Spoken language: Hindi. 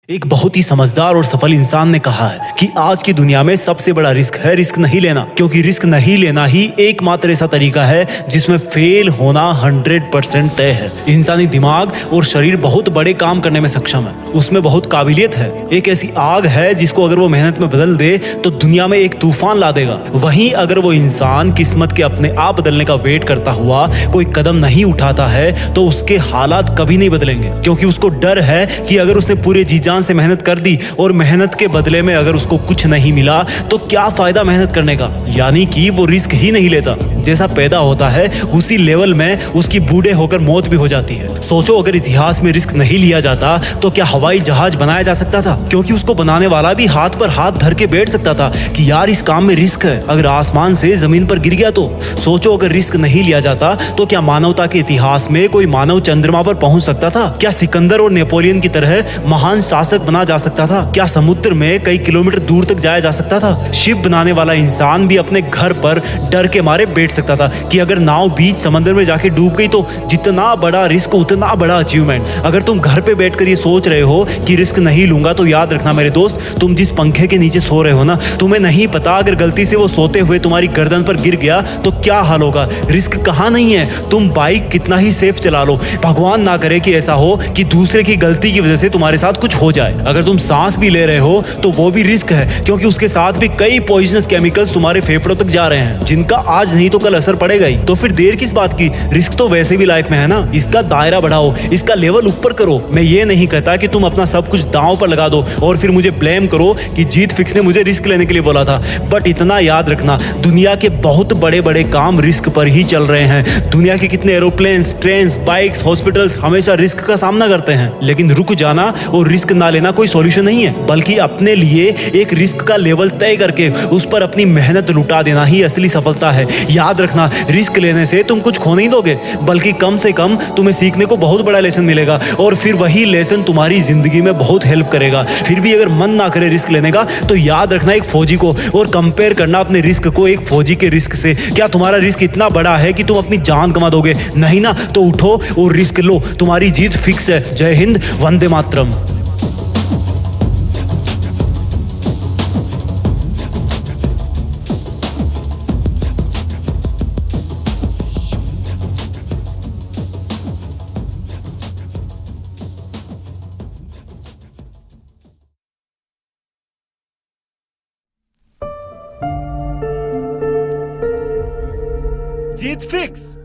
एक बहुत ही समझदार और सफल इंसान ने कहा है कि आज की दुनिया में सबसे बड़ा रिस्क है रिस्क नहीं लेना, क्योंकि रिस्क नहीं लेना ही एकमात्र ऐसा तरीका है जिसमें फेल होना 100% तय है। इंसानी दिमाग और शरीर बहुत बड़े काम करने में सक्षम है, उसमें बहुत काबिलियत है। एक ऐसी आग है जिसको अगर वो मेहनत में बदल दे तो दुनिया में एक तूफान ला देगा। वहीं अगर वो इंसान किस्मत के अपने आप बदलने का वेट करता हुआ कोई कदम नहीं उठाता है तो उसके हालात कभी नहीं बदलेंगे, क्योंकि उसको डर है कि अगर उसने पूरे जी जान से मेहनत कर दी और मेहनत के बदले में अगर उसको कुछ नहीं मिला तो क्या फायदा मेहनत करने का। यानी कि वो रिस्क ही नहीं लेता। जैसा पैदा होता है उसी लेवल में उसकी बूढ़े होकर मौत भी हो जाती है। सोचो, अगर इतिहास में रिस्क नहीं लिया जाता तो क्या हवाई जहाज बनाया जा सकता था? क्योंकि उसको बनाने वाला भी हाथ पर हाथ धर के बैठ सकता था कि यार इस काम में रिस्क है, अगर आसमान से जमीन पर गिर गया तो। सोचो, अगर रिस्क नहीं लिया जाता तो क्या मानवता के इतिहास में कोई मानव चंद्रमा पर पहुंच सकता था? क्या सिकंदर और नेपोलियन की तरह महान शासक बना जा सकता था? क्या समुद्र में कई किलोमीटर दूर तक जाया जा सकता था? शिप बनाने वाला इंसान भी अपने घर पर डर के मारे बैठ सकता था कि अगर नाव बीच समंदर में जाके डूब गई तो जितना बड़ा रिस्क उतना बड़ा अचीवमेंट। अगर तुम घर पे बैठकर ये सोच रहे हो कि रिस्क नहीं लूंगा तो याद रखना मेरे दोस्त, तुम जिस पंखे के नीचे सो रहे हो ना, तुम्हें नहीं पता अगर गलती से वो सोते हुए तुम्हारी गर्दन पर गिर गया तो क्या हाल होगा। रिस्क कहाँ नहीं है, तुम बाइक कितना ही सेफ चला लो, भगवान ना करे कि ऐसा हो कि दूसरे की गलती की वजह से तुम्हारे साथ कुछ हो जाए। अगर तुम सांस भी ले रहे हो तो वो भी रिस्क है, क्योंकि उसके साथ भी कई पॉइजनस केमिकल्स तुम्हारे फेफड़ों तक जा रहे हैं जिनका आज नहीं तो कल असर पड़ेगा ही। तो फिर देर किस बात की, रिस्क तो वैसे भी लाइफ में है ना, इसका दायरा बढ़ाओ, इसका लेवल ऊपर करो। मैं ये नहीं कहता कि तुम अपना सब कुछ दांव पर लगा दो और फिर मुझे ब्लेम करो कि जीत फिक्स ने मुझे रिस्क लेने के लिए बोला था। बट इतना याद रखना, दुनिया के बहुत बड़े बड़े काम रिस्क पर ही चल रहे हैं। दुनिया के कितने एरोप्लेन्स, ट्रेन, बाइक्स, हॉस्पिटल्स हमेशा रिस्क का सामना करते हैं। लेकिन रुक जाना और रिस्क ना लेना कोई सॉल्यूशन नहीं है, बल्कि अपने लिए एक रिस्क का लेवल तय करके उस पर अपनी मेहनत लुटा देना ही असली सफलता है। याद रखना, रिस्क लेने से तुम कुछ खो नहीं दोगे, बल्कि कम से कम तुम्हें सीखने को बहुत बड़ा लेसन मिलेगा और फिर वही लेसन तुम्हारी जिंदगी में बहुत हेल्प करेगा। फिर भी अगर मन ना करे रिस्क लेने का तो याद रखना एक फौजी को और कंपेयर करना अपने रिस्क को एक फौजी के रिस्क से। क्या तुम्हारा रिस्क इतना बड़ा है कि तुम अपनी जान गंवा दोगे? नहीं ना, तो उठो और रिस्क लो, तुम्हारी जीत फिक्स है। जय हिंद, वंदे मातरम। जीत फिक्स।